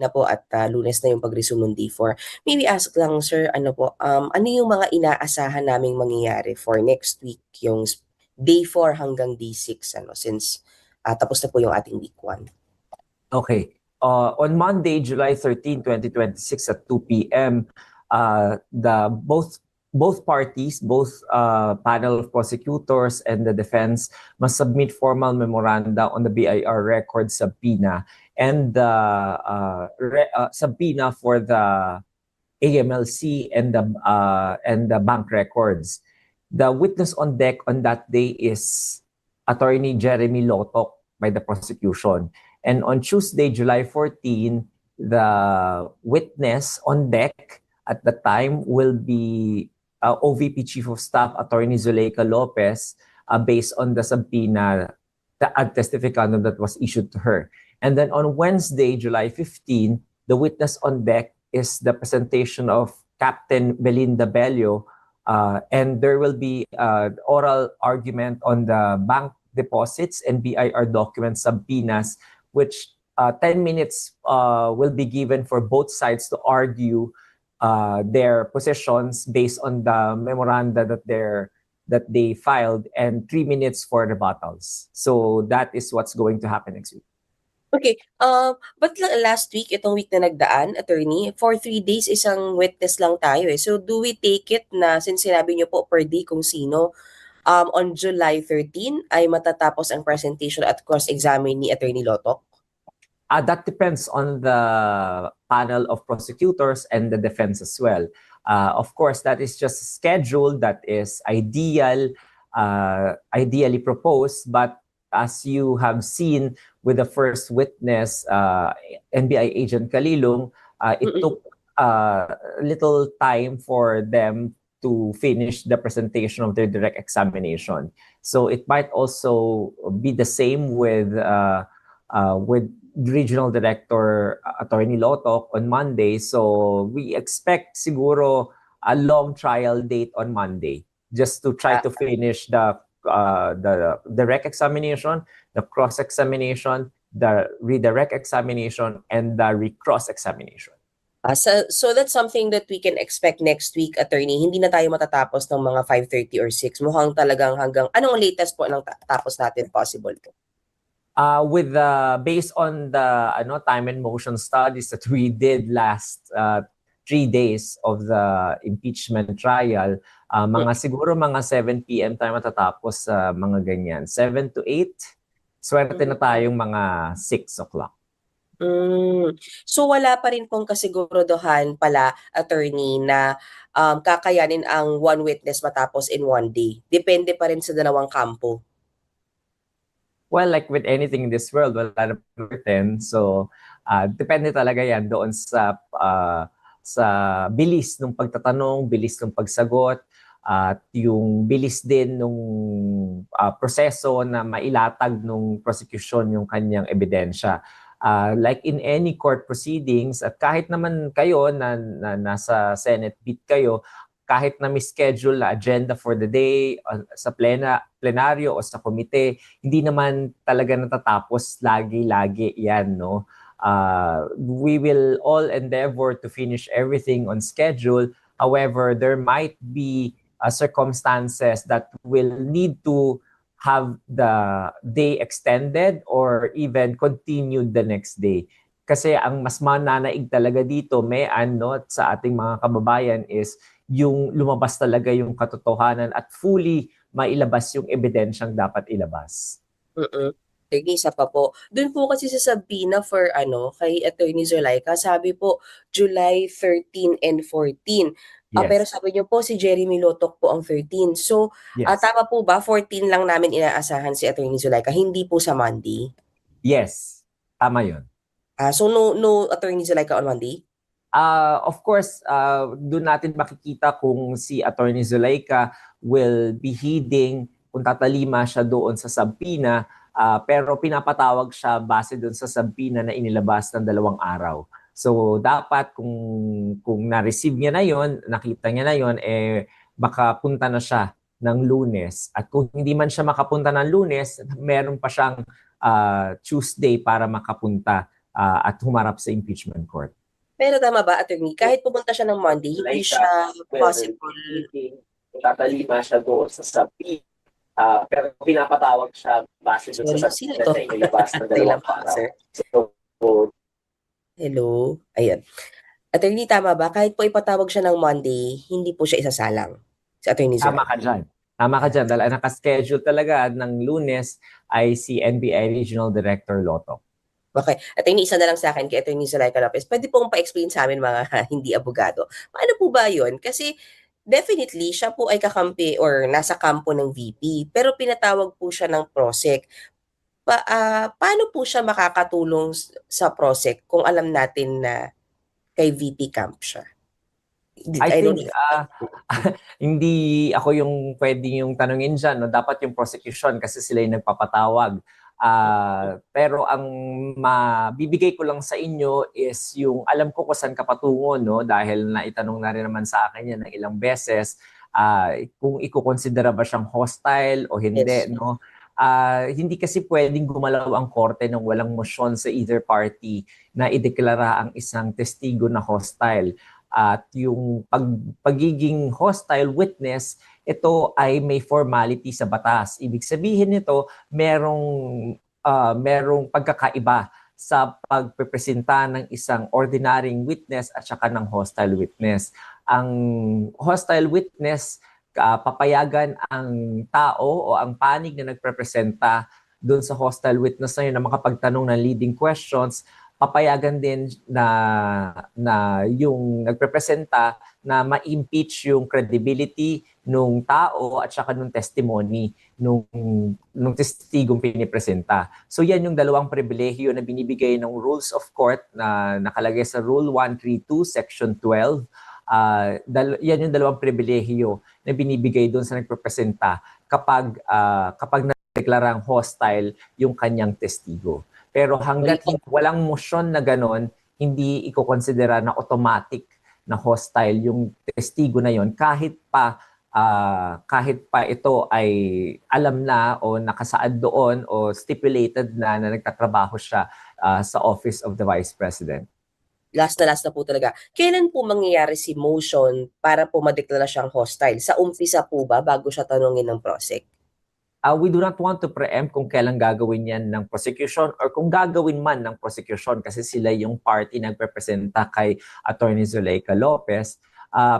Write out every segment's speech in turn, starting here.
na po at Lunes na yung pag-resume ng D4. Maybe ask lang, sir, ano po, ano yung mga inaasahan naming mangyayari for next week, yung day 4 hanggang day 6, ano, since tapos na po yung ating week 1. Okay. On Monday, July 13, 2026 at 2 p.m., both parties, both panel of prosecutors and the defense must submit formal memoranda on the BIR record subpoena and the subpoena for the AMLC and the bank records. The witness on deck on that day is Attorney Jeremy Lotok by the prosecution. And on Tuesday, July 14, the witness on deck at the time will be OVP Chief of Staff Attorney Zuleika Lopez, based on the subpoena, the ad testificando that was issued to her. And then on Wednesday, July 15, the witness on deck is the presentation of Captain Belinda Bello, and there will be oral argument on the bank deposits and BIR document subpoenas, which 10 minutes will be given for both sides to argue their positions based on the memoranda that they filed, and 3 minutes for rebuttals. So that is what's going to happen next week. Okay, but last week, itong week na nagdaan, attorney, for 3 days, isang witness lang tayo eh. So do we take it na, since sinabi niyo po per day kung sino, on July 13 ay matatapos ang presentation at cross-examine ni Attorney Lotok? That depends on the panel of prosecutors and the defense as well. Of course, that is just a schedule that is ideally proposed, but as you have seen with the first witness, NBI agent Kalilong, it took a little time for them to finish the presentation of their direct examination. So it might also be the same with Regional Director Attorney Lotok on Monday. So we expect siguro a long trial date on Monday just to try to finish the direct examination, the cross-examination, the redirect examination, and the recross examination. So that's something that we can expect next week, attorney. Hindi na tayo matatapos ng mga 5:30 or 6. Mukhang talagang hanggang, anong latest po ng tapos natin possible po? Based on the time and motion studies that we did last 3 days of the impeachment trial, siguro mga 7 p.m. tayo matatapos sa mga ganyan. 7 to 8, swerte na tayong mga 6 o'clock. So wala pa rin pong kasiguraduhan pala, attorney, na kakayanin ang one witness matapos in 1 day. Depende pa rin sa dalawang kampo. Well, like with anything in this world, wala na certain. So, depende talaga yan doon sa bilis ng pagtatanong, bilis ng pagsagot, at yung bilis din ng proseso na mailatag ng prosecution yung kanyang ebidensya. Like in any court proceedings, at kahit naman kayo na nasa Senate beat kayo, kahit na schedule na agenda for the day sa plenaryo o sa komite, hindi naman talaga natatapos lagi-lagi yan, no? We will all endeavor to finish everything on schedule. However, there might be circumstances that will need to have the day extended or even continued the next day. Kasi ang mas mananaig talaga dito, sa ating mga kababayan is yung lumabas talaga yung katotohanan at fully mailabas yung ebidensyang dapat ilabas. Sige, isa pa po. Doon po kasi sa subpoena for kay Attorney Zuleika, sabi po July 13 and 14. Yes. Pero sabi niyo po si Jeremy Lotok po ang 13. So, Yes. tama po ba 14 lang namin inaasahan si Attorney Zuleika, hindi po sa Monday? Yes, tama yun. So no Attorney Zuleika on Monday? Of course, doon natin makikita kung si Attorney Zuleika will be heeding kung tatalima siya doon sa subpoena, pero pinapatawag siya base doon sa subpoena na inilabas ng 2 araw. So dapat kung na-receive niya na yon, nakita niya na yon, baka punta na siya ng Lunes. At kung hindi man siya makapunta ng Lunes, meron pa siyang Tuesday para makapunta at humarap sa impeachment court. Pero tama ba, attorney, kahit pumunta siya ng Monday, hindi siya possible. Tatalima siya doon sa sabi. Pero pinapatawag siya base doon Sorry, sa sino sabi to? na inilabas ng Antay lang dalawang po, araw. sir. So, Hello. Ayun. Attorney, tama ba? Kahit po ipatawag siya ng Monday, hindi po siya isasalang. Si Attorney Tama Zuray. ka dyan. Tama ka dyan. Dahil ang nakaschedule talaga ng Lunes ay si NBI Regional Director Lotto. Okay. Attorney, isa na lang sa akin kay Attorney Zuray Lopez. Pwede pong pa-explain sa amin mga hindi abogado. Paano po ba yun? Kasi definitely, siya po ay kakampi or nasa kampo ng VP. Pero pinatawag po siya ng PROSEC. Paano po siya makakatulong sa PROSEC kung alam natin na kay VP camp siya? I I don't think know. hindi ako yung pwedeng yung tanungin dyan. No? Dapat yung prosecution kasi sila yung nagpapatawag. Pero ang mabibigay ko lang sa inyo is yung alam ko kung saan ka patungo, no? Dahil naitanong na rin naman sa akin yan ng ilang beses. Kung ikukonsidera ba siyang hostile o hindi, Yes. no? Hindi kasi pwedeng gumalaw ang korte ng walang motion sa either party na ideklara ang isang testigo na hostile. At yung pagiging hostile witness, ito ay may formality sa batas. Ibig sabihin nito, merong pagkakaiba sa pagpepresenta ng isang ordinaryong witness at saka ng hostile witness. Ang hostile witness, papayagan ang tao o ang panig na nagprepresenta doon sa hostile witness na yun na makapagtanong ng leading questions, papayagan din na yung nagprepresenta na ma-impeach yung credibility nung tao at saka nung testimony nung testigong pinipresenta. So yan yung dalawang pribilehiyo na binibigay ng Rules of Court na nakalagay sa Rule 132 Section 12. Yan yung dalawang pribilehiyo na binibigay doon sa nagprepresenta kapag nadeklarang hostile yung kanyang testigo. Pero hanggat walang motion na ganon, hindi iko-considera na automatic na hostile yung testigo na yon kahit pa ito ay alam na o nakasaad doon o stipulated na nagtatrabaho siya sa Office of the Vice President. Last na po talaga. Kailan po mangyayari si motion para po madeklara siyang hostile? Sa umpisa po ba bago siya tanungin ng PROSEC? We do not want to preempt kung kailan gagawin yan ng prosecution or kung gagawin man ng prosecution kasi sila yung party nagpepresenta kay Attorney Zuleika Lopez.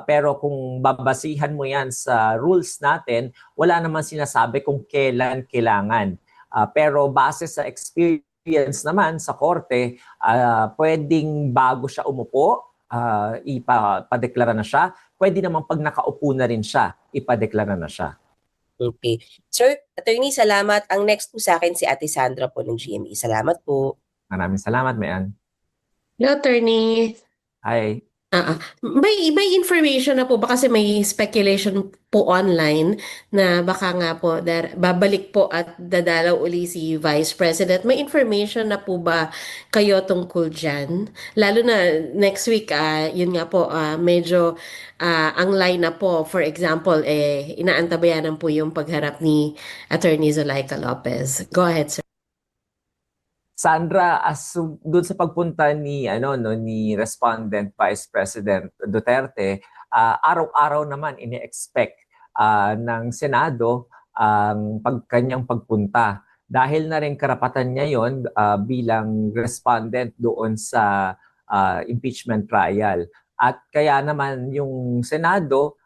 Pero kung babasihan mo yan sa rules natin, wala naman sinasabi kung kailan kailangan. Pero base sa experience naman sa korte, pwedeng bago siya umupo, ipadeklara na siya. Pwede naman pag nakaupo na rin siya, ipadeklara na siya. Okay. Sir, Attorney, salamat. Ang next po sa akin si Ate Sandra po ng GMA. Salamat po. Maraming salamat, Mayan. Hello, Attorney. Hi. May information na po ba kasi may speculation po online na baka nga po babalik po at dadalaw uli si Vice President. May information na po ba kayo tungkol dyan? Lalo na next week, yun nga po, medyo ang line na po, for example, inaantabayanan po yung pagharap ni Attorney Zuleika Lopez. Go ahead, sir. Sandra, doon sa pagpunta ni respondent Vice President Duterte, araw-araw naman ini-expect ng Senado ang kanyang pagpunta. Dahil na rin karapatan niya yon bilang respondent doon sa impeachment trial. At kaya naman yung Senado,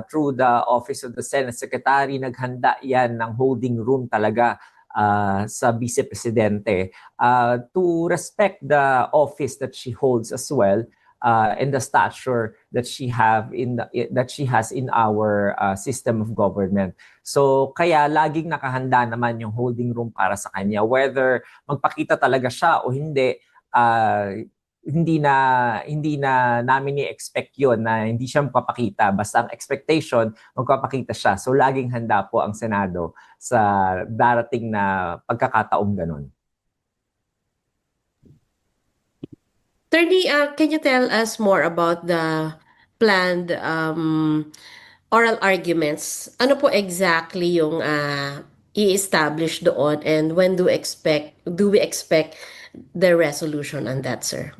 through the Office of the Senate Secretary, naghanda yan ng holding room talaga sa Vice Presidente to respect the office that she holds as well and the stature that she has in our system of government. So kaya laging nakahanda naman yung holding room para sa kanya, whether magpakita talaga siya o hindi. Hindi na namin i-expect yon na hindi siya magpapakita. Basta ang expectation, magpapakita siya. So laging handa po ang Senado sa darating na pagkakataong ganun. Attorney, can you tell us more about the planned oral arguments? Ano po exactly yung i-establish doon and when do we expect the resolution on that, sir?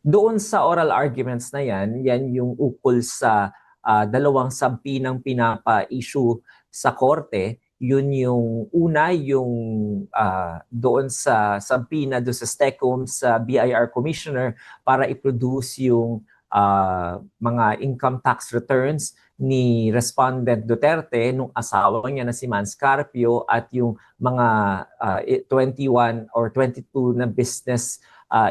Doon sa oral arguments na yan yung ukol sa dalawang sampinang pinapa-issue sa korte. Yun yung una, yung doon sa sampina doon sa STECOM sa BIR Commissioner para i-produce yung mga income tax returns ni Respondent Duterte nung asawa niya na si Mans Carpio at yung mga 21 or 22 na business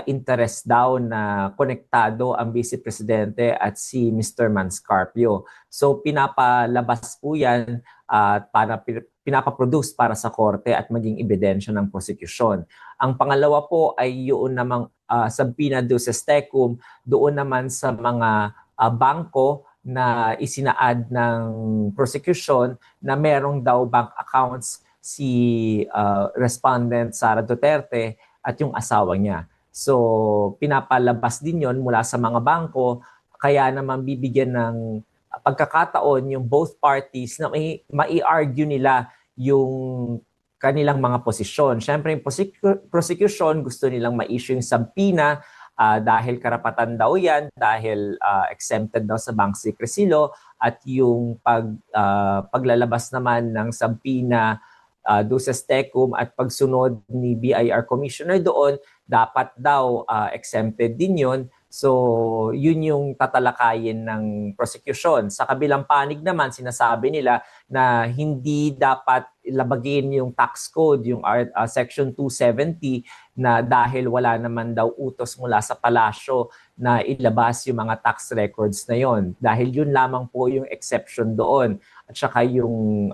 interest daw na konektado ang Vice Presidente at si Mr. Mans Carpio. So pinapalabas po yan para pinapaproduce para sa korte at maging ebidensya ng prosekusyon. Ang pangalawa po ay yun namang sampina doon sa STECOM, doon naman sa mga bangko na isinaad ng prosecution na merong daw bank accounts si Respondent Sara Duterte at yung asawa niya. So pinapalabas din yon mula sa mga bangko, kaya naman bibigyan ng pagkakataon yung both parties na mai-argue nila yung kanilang mga posisyon. Siyempre yung prosecution gusto nilang ma-issue yung sampina dahil karapatan daw yan, dahil exempted daw sa bank secrecy law, at yung paglalabas naman ng sampina doon sa STECOM at pagsunod ni BIR Commissioner doon, dapat daw exempted din yun. So, yun yung tatalakayin ng prosecution. Sa kabilang panig naman, sinasabi nila na hindi dapat labagin yung tax code, yung Section 270, na dahil wala naman daw utos mula sa palasyo na ilabas yung mga tax records na yon. Dahil yun lamang po yung exception doon. At saka yung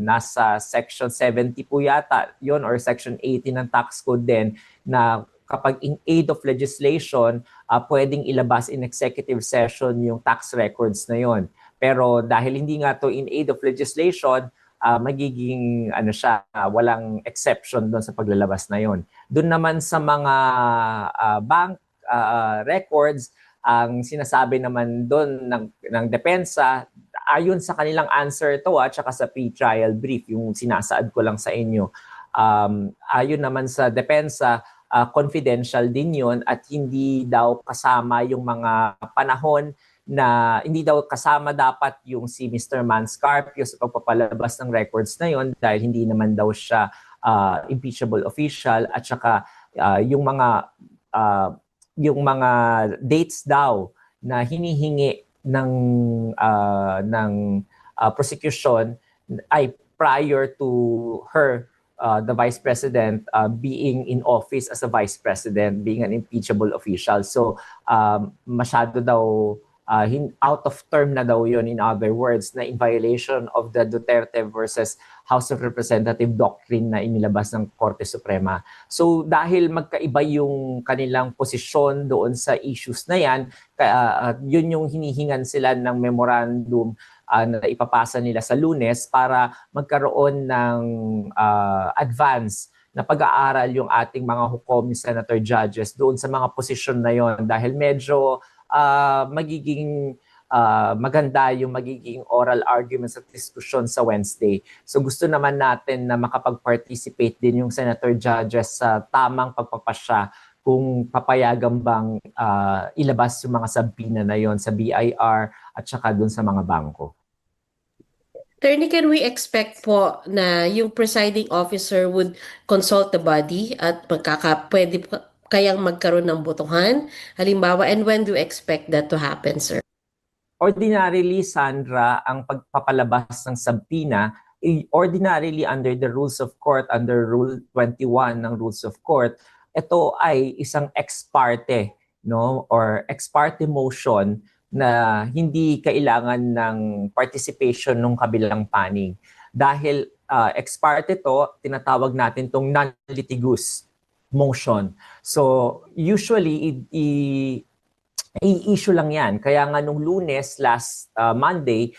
nasa Section 70 po yata, yun, or Section 80 ng tax code din, na kapag in aid of legislation, pwedeng ilabas in executive session yung tax records na yon. Pero dahil hindi nga to in aid of legislation, magiging walang exception doon sa paglalabas na yon. Doon naman sa mga bank records, ang sinasabi naman doon ng depensa, ayon sa kanilang answer to at saka sa pre-trial brief, yung sinasaad ko lang sa inyo, ayon naman sa depensa, confidential din yun at hindi daw kasama yung mga panahon na hindi daw kasama dapat yung si Mr. Mans Carpio sa pagpapalabas ng records na yun dahil hindi naman daw siya impeachable official, at saka yung mga dates daw na hinihingi ng prosecution ay prior to her the Vice President being in office as a Vice President, being an impeachable official. So masyado daw out of term na daw yun, in other words, na in violation of the Duterte versus House of Representative doctrine na inilabas ng Korte Suprema. So dahil magkaiba yung kanilang posisyon doon sa issues na yan, yun yung hinihingan sila ng memorandum na ipapasa nila sa Lunes para magkaroon ng advance na pag-aaral yung ating mga hukom, senator, judges doon sa mga posisyon na yon, dahil medyo magiging maganda yung magiging oral arguments at diskusyon sa Wednesday. So gusto naman natin na makapag-participate din yung senator, judges sa tamang pagpapasya kung papayagan bang ilabas yung mga sampina na yon sa BIR at saka doon sa mga bangko. Attorney, can we expect po na yung presiding officer would consult the body at pwede kayang magkaroon ng botohan? Halimbawa, and when do you expect that to happen, sir? Ordinarily, Sandra, ang pagpapalabas ng sampina, ordinarily under the rules of court, under Rule 21 ng Rules of Court, ito ay isang ex parte, no, or ex parte motion na hindi kailangan ng participation ng kabilang panig. Dahil ex parte to, tinatawag natin tong non-litigious motion. So usually i-issue lang yan. Kaya nga nung Lunes, last Monday,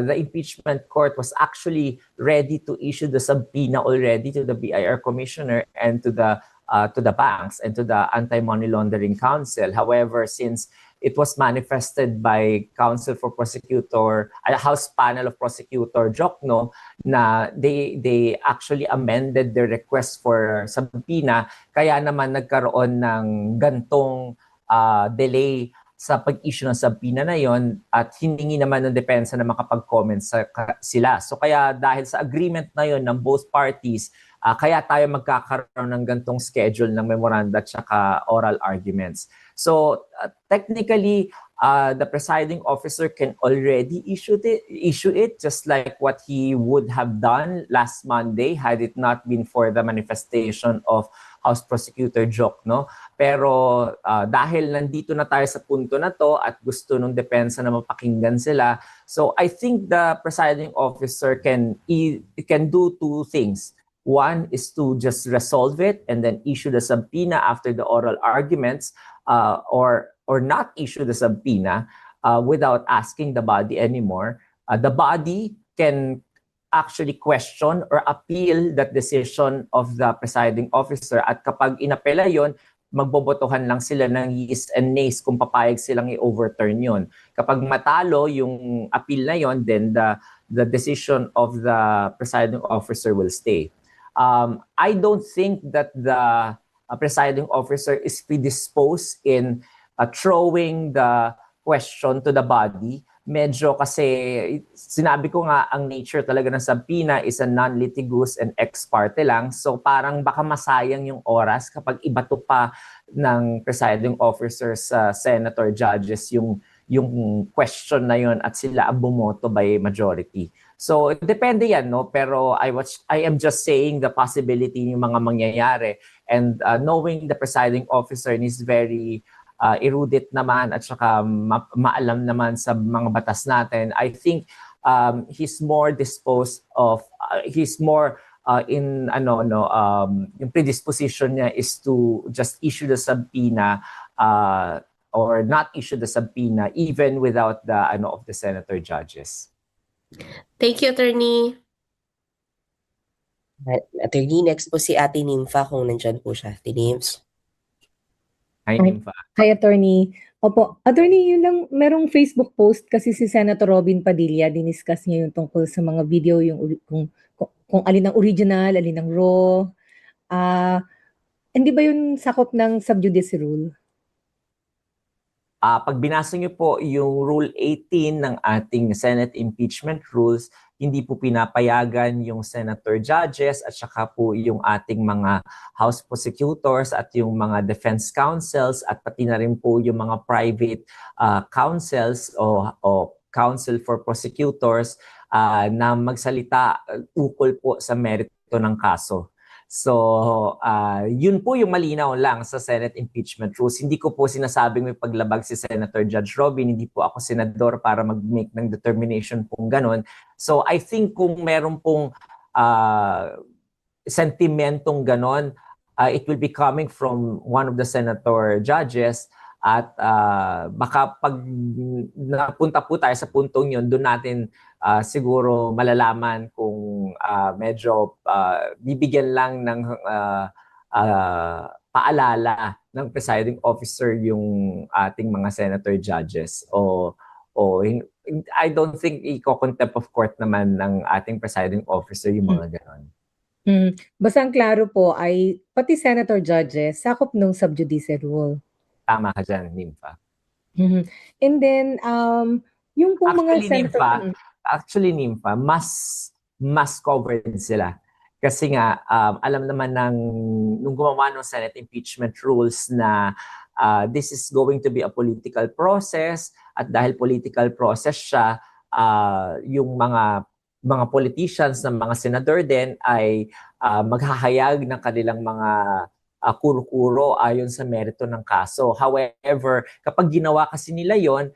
the impeachment court was actually ready to issue the subpoena already to the BIR commissioner and to the to the banks and to the Anti-Money Laundering Council. However, since it was manifested by Council for Prosecutor, House Panel of Prosecutor Jokno, na they actually amended their request for subpoena, kaya naman nagkaroon ng gantong delay sa pag-issue ng subpoena na yon, at hiningi naman ng depensa na makapag-comment sila. So kaya dahil sa agreement na yon ng both parties, kaya tayo magkakaroon ng gantong schedule ng memoranda at saka oral arguments. So technically, the presiding officer can already issue it just like what he would have done last Monday had it not been for the manifestation of House Prosecutor Jokno. Pero dahil nandito na tayo sa punto na to at gusto ng depensa na mapakinggan sila, so I think the presiding officer can do two things. One is to just resolve it and then issue the subpoena after the oral arguments, or not issue the subpoena without asking the body anymore. The body can actually question or appeal that decision of the presiding officer, at kapag inapela yon, magbobotohan lang sila ng yes and nays kung papayag silang i-overturn yon. Kapag matalo yung appeal na yon, then the decision of the presiding officer will stay. I don't think that the presiding officer is predisposed in throwing the question to the body. Medyo kasi, sinabi ko nga, ang nature talaga ng subpoena is a non-litigious and ex parte lang. So parang baka masayang yung oras kapag ibato pa ng presiding officer sa senator judges yung question na yon at sila ang bumoto by majority. So depende yan, no? Pero I am just saying the possibility yung mga mangyayari, and knowing the presiding officer is very erudite naman at saka maalam naman sa mga batas natin. I think he's more disposed of yung predisposition niya is to just issue the subpoena or not issue the subpoena even without the of the senator judges. Thank you, Attorney. Attorney, next po si Ate Nympha kung nandyan po siya. Ate Nymphs. Hi, Nympha. Hi, Attorney. Opo, Attorney, yun lang, merong Facebook post kasi si Senator Robin Padilla, diniscuss niya yung tungkol sa mga video, yung kung alin ang original, alin ang raw. Hindi ba yun sakop ng sub judice rule? Pag binasa niyo po yung Rule 18 ng ating Senate Impeachment Rules, hindi po pinapayagan yung senator judges at saka po yung ating mga House prosecutors at yung mga defense counsels at pati na rin po yung mga private counsels o counsel for prosecutors na magsalita ukol po sa merito ng kaso. So, yun po yung malinaw lang sa Senate Impeachment Rules. Hindi ko po sinasabing may paglabag si Senator Judge Robin. Hindi po ako senador para mag-make ng determination pong ganon. So, I think kung meron pong sentimentong ganon, it will be coming from one of the senator judges. At baka pag napunta po tayo sa puntong yun, doon natin siguro malalaman kung medyo bibigyan lang ng paalala ng presiding officer yung ating mga senator judges. I don't think i-contempt of court naman ng ating presiding officer yung mga ganon. Basta ang klaro po ay pati senator judges sakop ng sub judice rule. Tama ka dyan, Nympha. And then, yung pong mga senator... Actually, Nympha, mas covered sila. Kasi nga, alam naman nung gumawa ng Senate Impeachment Rules na this is going to be a political process, at dahil political process siya, yung mga politicians ng mga senador din ay maghahayag ng kanilang mga kuro-kuro ayon sa merito ng kaso. However, kapag ginawa kasi nila yon,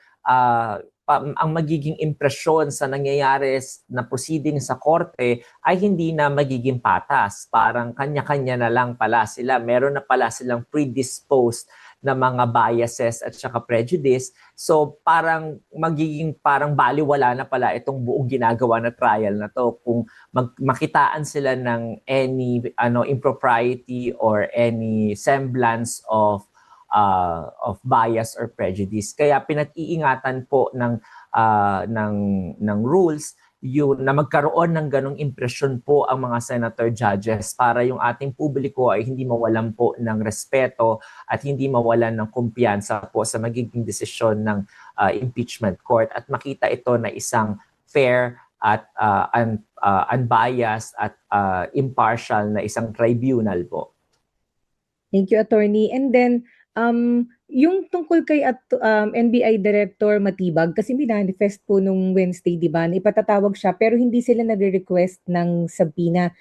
ang magiging impresyon sa nangyayari na proceeding sa korte ay hindi na magiging patas. Parang kanya-kanya na lang pala sila. Meron na pala silang predisposed na mga biases at saka prejudice. So parang magiging parang baliwala na pala itong buong ginagawa na trial na to kung makitaan sila ng any impropriety or any semblance of bias or prejudice. Kaya pinag-iingatan po ng rules yun na magkaroon ng ganong impresyon po ang mga senator judges para yung ating publiko ay hindi mawalan po ng respeto at hindi mawalan ng kumpiyansa po sa magiging desisyon ng impeachment court at makita ito na isang fair at unbiased at impartial na isang tribunal po. Thank you, Attorney. And then, yung tungkol kay NBI Director Matibag, kasi minanifest po nung Wednesday, di ba, na ipatatawag siya, pero hindi sila nagre-request ng subpoena.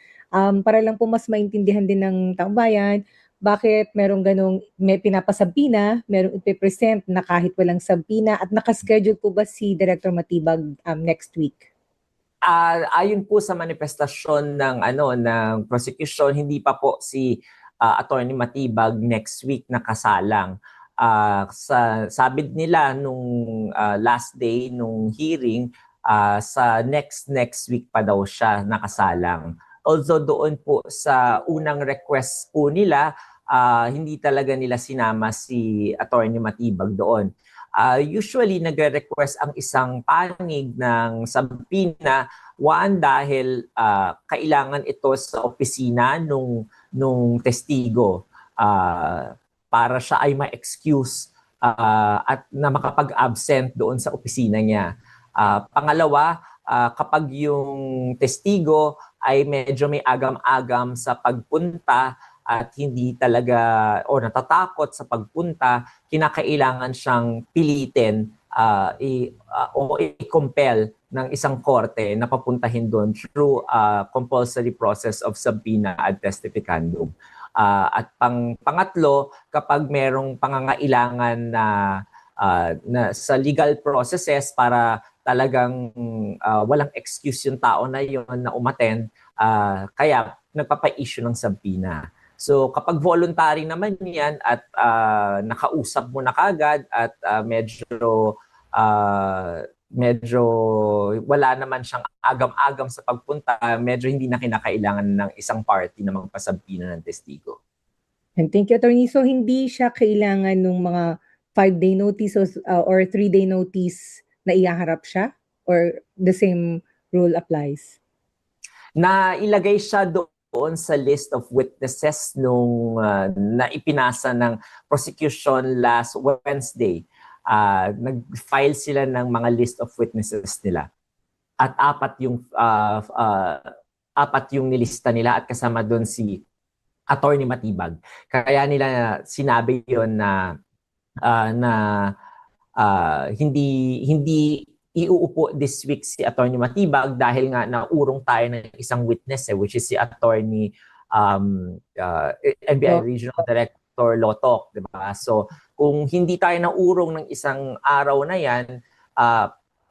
Para lang po mas maintindihan din ng taong bayan, bakit may pinapasubpoena, merong ipipresent na kahit walang subpoena, at nakaschedule po ba si Director Matibag next week? Ayon po sa manifestasyon ng prosecution, hindi pa po si Attorney Matibag next week nakasalang. Sabi nila nung last day nung hearing, sa next week pa daw siya nakasalang. Although doon po sa unang request po nila, hindi talaga nila sinama si Attorney Matibag doon. Usually nagre-request ang isang panig ng subpoena, dahil kailangan ito sa opisina nung testigo para siya ay ma-excuse at na makapag-absent doon sa opisina niya. Pangalawa, kapag yung testigo ay medyo may agam-agam sa pagpunta at hindi talaga o natatakot sa pagpunta, kinakailangan siyang pilitin o i-compel ng isang korte na papuntahin doon through compulsory process of subpoena ad testificandum. At pangatlo, kapag merong pangangailangan na sa legal processes para talagang walang excuse yung tao na yon na umattend, kaya nagpapa-issue ng subpoena. So kapag voluntary naman yan at nakausap mo na kagad at medyo wala naman siyang agam-agam sa pagpunta, medyo hindi na kinakailangan ng isang party na magpasubpoena ng testigo. And thank you, Attorney. So hindi siya kailangan ng mga 5-day notice or 3-day notice na ihaharap siya? Or the same rule applies? Na ilagay siya doon sa list of witnesses nung na ipinasa ng prosecution last Wednesday. Nag-file sila ng mga list of witnesses nila. At apat yung nilista nila at kasama doon si Attorney Matibag. Kaya nila sinabi yon na hindi iuupo this week si Attorney Matibag dahil nga naurong tayo ng isang witness which is si Attorney NBI Regional Director Lotok, di ba? So kung hindi tayo naurong ng isang araw na yan,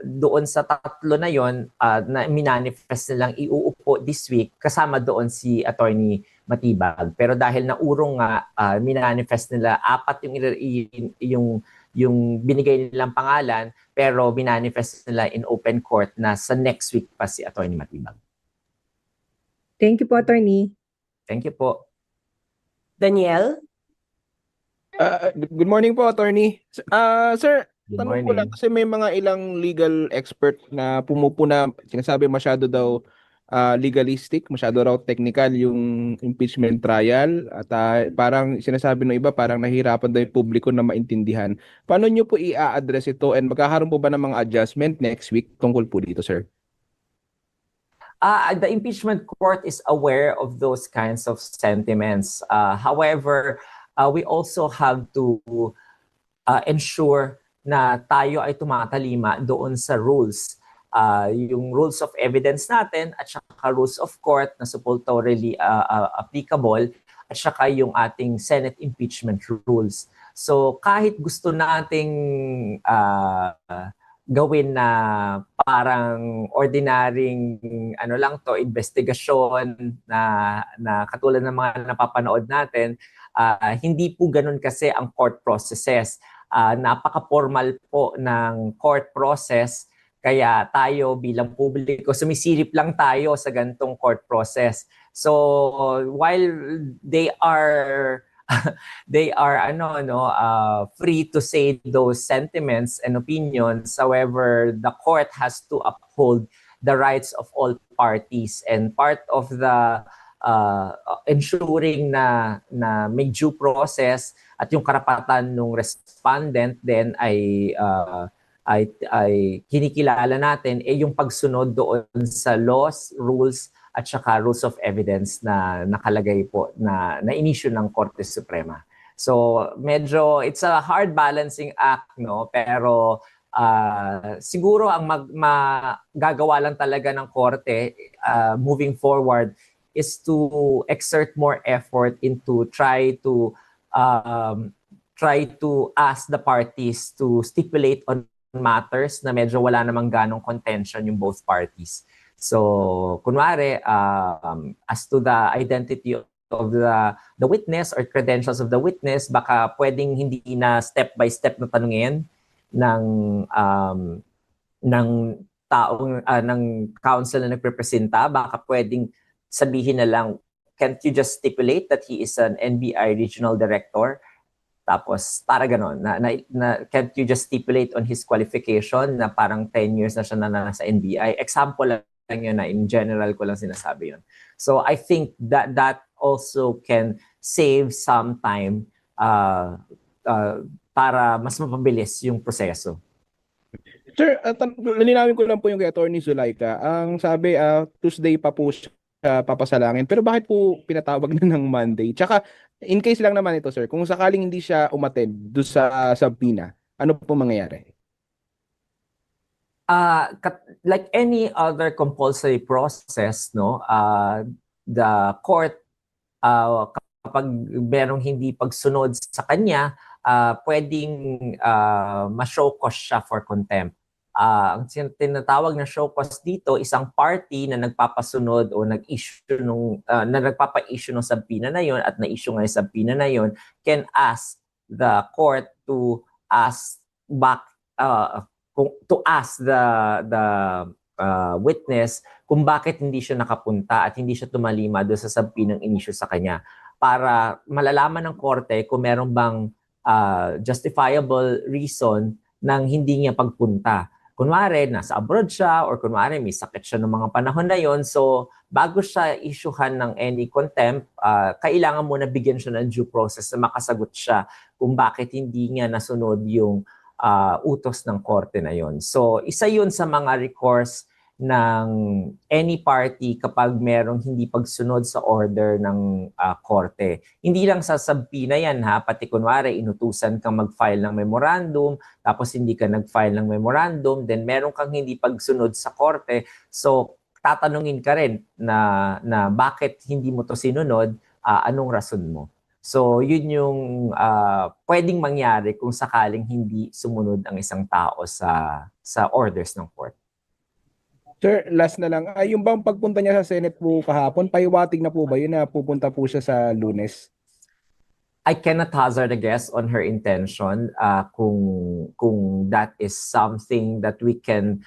doon sa tatlo na yon na minanifest nilang iuupo this week, kasama doon si Attorney Matibag. Pero dahil naurong nga, minanifest nila apat yung binigay nilang pangalan, pero minanifest nila in open court na sa next week pa si Attorney Matibag. Thank you po, Attorney. Thank you po. Daniel? Good morning po, Attorney. Sir, Good tanong ko lang morning. kasi may mga ilang legal expert na pumupuna, sinasabi masyado daw legalistic, masyado raw technical yung impeachment trial at parang sinasabi ng iba parang nahihirapan daw yung publiko na maintindihan. Paano nyo po i-address ito and magkakaroon po ba ng mga adjustment next week tungkol po dito, sir? The impeachment court is aware of those kinds of sentiments. However, we also have to ensure na tayo ay tumatalima doon sa rules. Yung rules of evidence natin at saka rules of court na supposedly applicable at saka yung ating Senate impeachment rules. So kahit gusto nating gawin na parang ordinaryong ano lang to, investigasyon na katulad ng mga napapanood natin. Hindi po ganun kasi ang court processes. Napaka-formal po ng court process, kaya tayo bilang publiko sumisilip lang tayo sa gantong court process. So while they are free to say those sentiments and opinions. However, the court has to uphold the rights of all parties, and part of the ensuring na may due process at yung karapatan ng respondent then ay kinikilala natin yung pagsunod doon sa laws, rules at saka rules of evidence na nakalagay po na issue ng Korte Suprema. So medyo it's a hard balancing act, no, pero siguro ang magagawa lang talaga ng korte moving forward is to exert more effort into try to ask the parties to stipulate on matters na medyo wala namang ganong contention yung both parties. So, kunwari, as to the identity of the witness or credentials of the witness, baka pwedeng hindi na step by step na tanungin ng taong ng counsel na nagrepresenta, baka pwedeng sabihin na lang, can't you just stipulate that he is an NBI regional director? Tapos, para ganon, can't you just stipulate on his qualification na parang 10 years na siya na nasa NBI? Example lang yun na in general ko lang sinasabi yun. So, I think that also can save some time para mas mapabilis yung proseso. Sir, linawin ko lang po yung kay Attorney Zulaika. Ang sabi, Tuesday pa po siya papasalangin. Pero bakit po pinatawag na ng Monday? Tsaka, in case lang naman ito, sir, kung sakaling hindi siya umattend doon sa subpoena, ano po mangyayari? Like any other compulsory process, no, the court, kapag merong hindi pagsunod sa kanya, pwedeng ma-show cause siya for contempt. Ang tinatawag na show cause dito, isang party na nagpapasunod o nag-issue na nagpapa-issue ng subpoena na yon at na-issue nga yung subpoena na yon can ask the court to ask back to ask the witness kung bakit hindi siya nakapunta at hindi siya tumalima doon sa subpoena ng in-issue sa kanya, para malalaman ng korte kung meron bang justifiable reason nang hindi niya pagpunta. Kunwari, nasa abroad siya or kunwari may sakit siya ng mga panahon na yon. So, bago siya issuehan ng any contempt, kailangan muna bigyan siya ng due process na makasagot siya kung bakit hindi niya nasunod yung utos ng korte na yon. So, isa yun sa mga recourse ng any party kapag merong hindi pagsunod sa order ng korte. Hindi lang sa subpoena yan, ha, pati kunwari inutusan kang mag-file ng memorandum, tapos hindi ka nag-file ng memorandum, then meron kang hindi pagsunod sa korte, so tatanungin ka rin na bakit hindi mo to sinunod, anong rason mo. So yun yung pwedeng mangyari kung sakaling hindi sumunod ang isang tao sa orders ng court. Sir, last na lang. Yung bang pagpunta niya sa Senate po kahapon, paiwatig na po ba yun na pupunta po siya sa Lunes? I cannot hazard a guess on her intention kung that is something that we can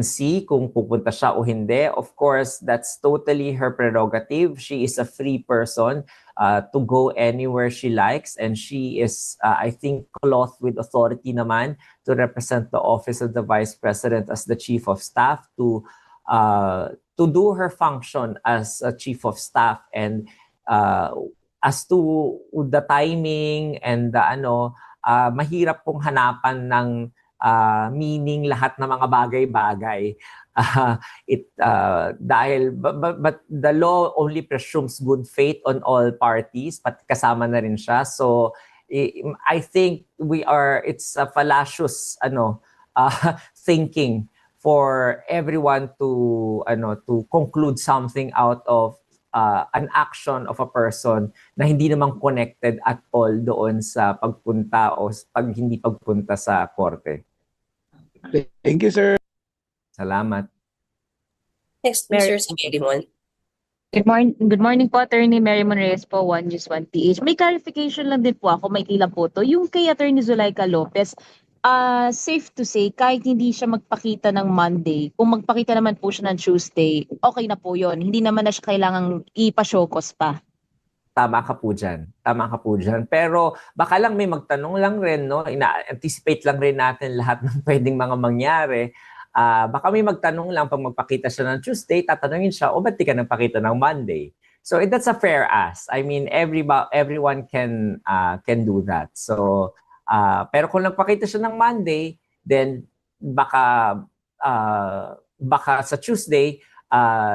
see kung pupunta siya o hindi. Of course, that's totally her prerogative. She is a free person to go anywhere she likes, and she is, I think, clothed with authority naman to represent the office of the Vice President as the Chief of Staff, to do her function as a Chief of Staff. And as to the timing and mahirap pong hanapan ng meaning lahat ng mga bagay-bagay. But the law only presumes good faith on all parties, pati kasama na rin siya. So I think it's a fallacious thinking for everyone to conclude something out of an action of a person na hindi naman connected at all doon sa pagpunta o hindi pagpunta sa korte. Thank you, sir. Salamat. Next, Mary- Mr. Sabirimon. Good morning po, Attorney Mary Monreyes po, 1News1PH. May clarification lang din po ako, may lang po to. Yung kay Attorney Zulaika Lopez, safe to say, kahit hindi siya magpakita ng Monday, kung magpakita naman po siya ng Tuesday, okay na po yon. Hindi naman na siya kailangang ipa-showcause pa. Tama ka po dyan. Tama ka po dyan. Pero baka lang may magtanong lang rin, no? Ina-anticipate lang rin natin lahat ng pwedeng mga mangyari. Baka may magtanong lang pag magpakita siya ng Tuesday, tatanungin siya, ba't di ka nagpakita ng Monday? So that's a fair ask. I mean, everyone can do that. So, pero kung nagpakita siya ng Monday, then baka sa Tuesday,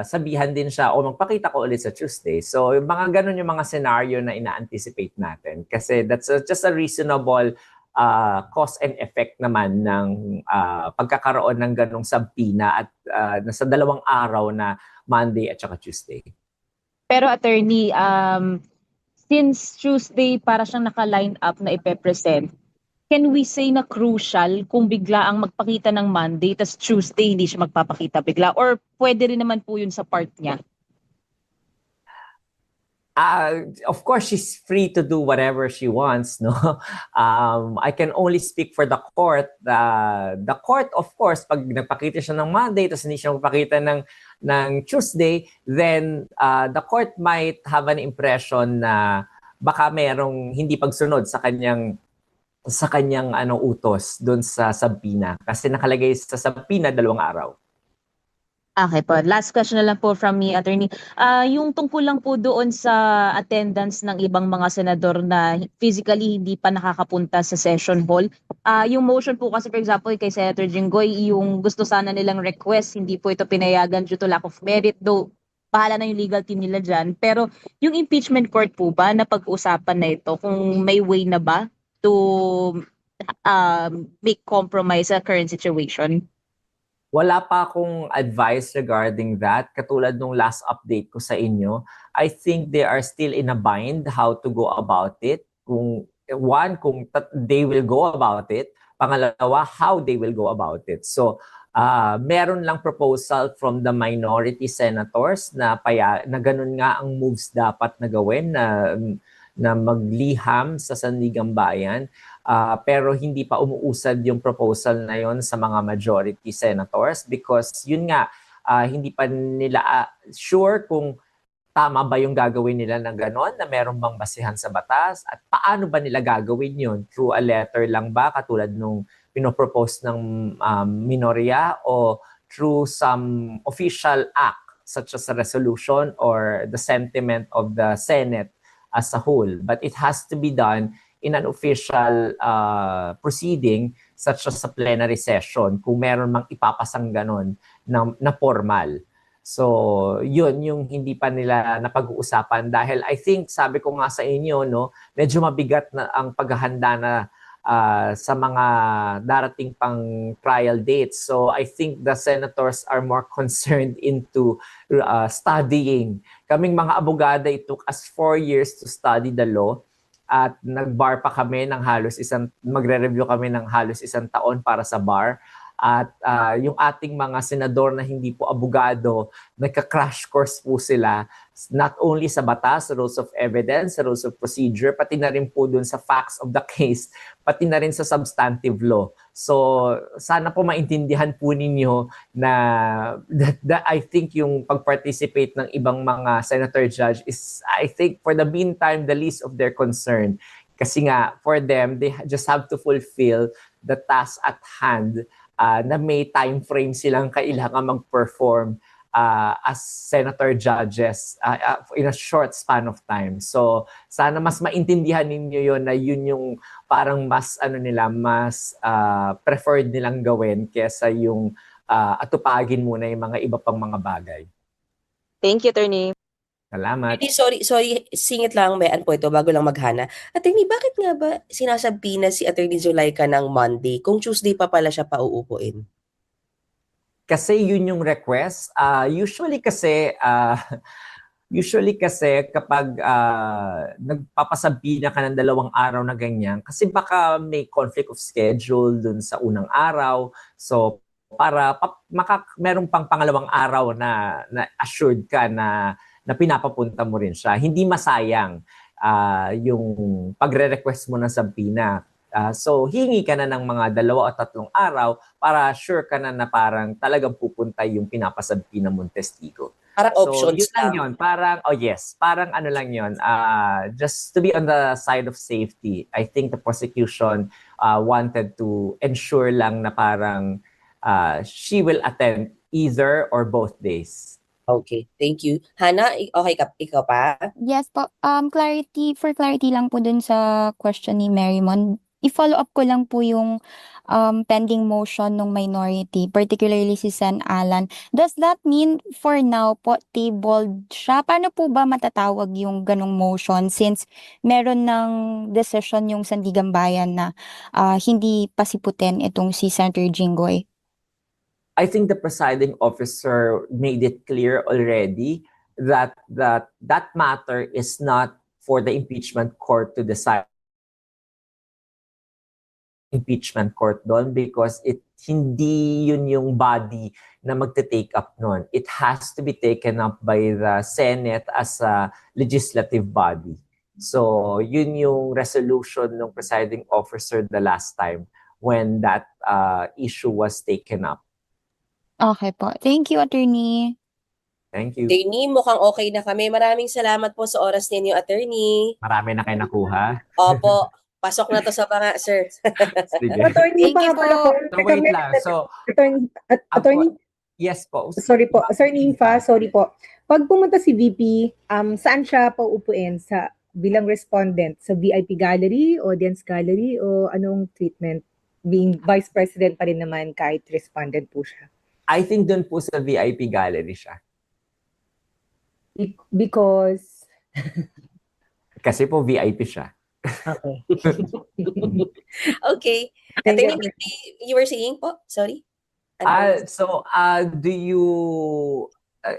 sabihan din siya, magpakita ko ulit sa Tuesday. So, yung mga ganun yung mga scenario na ina-anticipate natin. Kasi that's just a reasonable cause and effect naman ng pagkakaroon ng ganong sabpina at nasa 2 araw na Monday at saka Tuesday. Pero Attorney, since Tuesday para siyang naka-line up na ipe-present, can we say na crucial kung bigla ang magpakita ng Monday tas Tuesday hindi siya magpapakita bigla? Or pwede rin naman po yun sa part niya? Of course, she's free to do whatever she wants, no? I can only speak for the court. The court, of course, pag nagpakita siya ng Monday, tapos hindi siya magpakita ng Tuesday, then the court might have an impression na baka merong hindi pagsunod sa kanyang utos doon sa sabpina. Kasi nakalagay sa sabpina 2 araw. Okay po. Last question na lang po from me, Attorney. Yung tungkol lang po doon sa attendance ng ibang mga senador na physically hindi pa nakakapunta sa session hall. Yung motion po kasi, for example, kay Senator Jinggoy, yung gusto sana nilang request, hindi po ito pinayagan due to lack of merit, though bahala na yung legal team nila dyan. Pero yung impeachment court po ba, na pag-usapan na ito, kung may way na ba to make compromise sa current situation? Wala pa akong advice regarding that. Katulad nung last update ko sa inyo, I think they are still in a bind how to go about it. Kung they will go about it. Pangalawa, how they will go about it. So, meron lang proposal from the minority senators na ganun nga ang moves dapat na gawin na magliham sa Sandigang Bayan. Pero hindi pa umuusad yung proposal na yon sa mga majority senators because yun nga, hindi pa nila sure kung tama ba yung gagawin nila ng ganon, na meron bang basihan sa batas at paano ba nila gagawin yun? Through a letter lang ba katulad nung pinopropose ng minorya o through some official act such as a resolution or the sentiment of the Senate as a whole? But it has to be done in an official proceeding such as a plenary session kung meron mang ipapasang ganon na formal. So, yun yung hindi pa nila napag-uusapan dahil I think, sabi ko nga sa inyo, no, medyo mabigat na ang paghahanda na sa mga darating pang trial dates. So, I think the senators are more concerned into studying. Kaming mga abogada, it took us 4 years to study the law. At nag-bar pa kami magre-review kami ng halos 1 taon para sa bar. At yung ating mga senador na hindi po abogado, nagka-crash course po sila not only sa batas, rules of evidence, rules of procedure, pati na rin po dun sa facts of the case, pati na rin sa substantive law. So sana po maintindihan po ninyo na I think yung pag-participate ng ibang mga senator judge is, I think, for the meantime, the least of their concern. Kasi nga, for them, they just have to fulfill the task at hand na may time frame silang kailangan mag-perform as senator judges in a short span of time. So, sana mas maintindihan ninyo yon na yun yung parang mas preferred nilang gawin kesa yung atupagin muna yung mga iba pang mga bagay. Thank you, Attorney. Salamat. Sorry, singit lang, Mayan po ito, bago lang maghana. Attorney, bakit nga ba sinasabina si Attorney Zulaika ng Monday kung Tuesday pa pala siya pauupuin? Kasi yun yung request. Usually kasi, Usually kasi kapag nagpapasabi na ka ng 2 araw na ganyan, kasi baka may conflict of schedule dun sa unang araw. So para meron pang pangalawang araw na assured ka na pinapapunta mo rin siya. Hindi masayang yung pagre-request mo ng sampina. So hingi ka na ng mga 2 o 3 araw para sure ka na parang talagang pupunta yung pinapasampina mong testigo. Parang So, options yun lang lang. yun. Parang, oh yes, parang ano lang yun. Just to be on the side of safety, I think the prosecution wanted to ensure lang na parang she will attend either or both days. Okay, thank you. Hana, okay ka, ikaw pa? Yes po. For clarity lang po dun sa question ni Marymon, i-follow up ko lang po yung pending motion ng minority, particularly si Sen Alan. Does that mean for now po tabled siya? Paano po ba matatawag yung ganong motion since meron ng decision yung Sandigan Bayan na hindi pasiputin itong si Senator Jinggoy? I think the presiding officer made it clear already that matter is not for the impeachment court to decide. Impeachment court doon because hindi yun yung body na magte-take up nun. It has to be taken up by the Senate as a legislative body. So yun yung resolution ng presiding officer the last time when that issue was taken up. Okay po. Thank you, attorney. Thank you. Attorney, mukhang okay na kami. Maraming salamat po sa oras ninyo, attorney. Marami na kayo nakuha. Opo, pasok na to sa mga, sir. Sige. Attorney, Thank you baka pala po. po. So wait lang. So, Attorney, yes po. sorry po. Sir Ninfa, sorry po. Pag pumunta si VP, saan siya pauupuin? Bilang respondent? Sa VIP gallery, audience gallery, o anong treatment? Being vice president pa rin naman kahit respondent po siya. I think doon po sa VIP gallery siya. Because, Kasi po VIP siya. okay. Okay. Thank you, Attorney, you were saying po? Sorry? Ano? Do you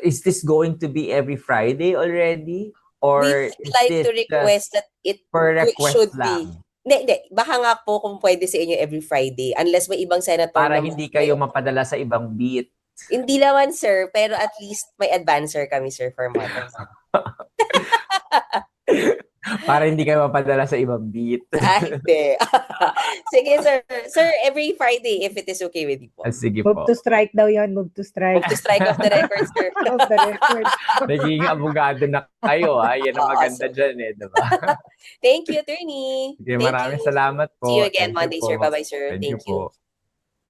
is this going to be every Friday already? Or We is like this to request that it per request should lang? be. Hindi. Baka nga po kung pwede sa inyo every Friday unless may ibang senator Para na- hindi kayo mapadala sa ibang beat. Hindi naman, sir. Pero at least may advancer kami, sir, for matters. Para hindi kayo mapadala sa ibang beat. Hindi. Sige, sir. Sir, every Friday, if it is okay with you po. Sige Move po. to strike daw yon, move to strike. To strike off the record, sir. Off the record. Nagiging abogado na kayo, ha? Yan ang Oo, maganda sir. dyan, eh. Diba? Thank you, attorney. Sige, Thank maraming you. salamat po. See you again Thank you Monday, po. sir. Bye-bye, sir. Thank you Thank you. po.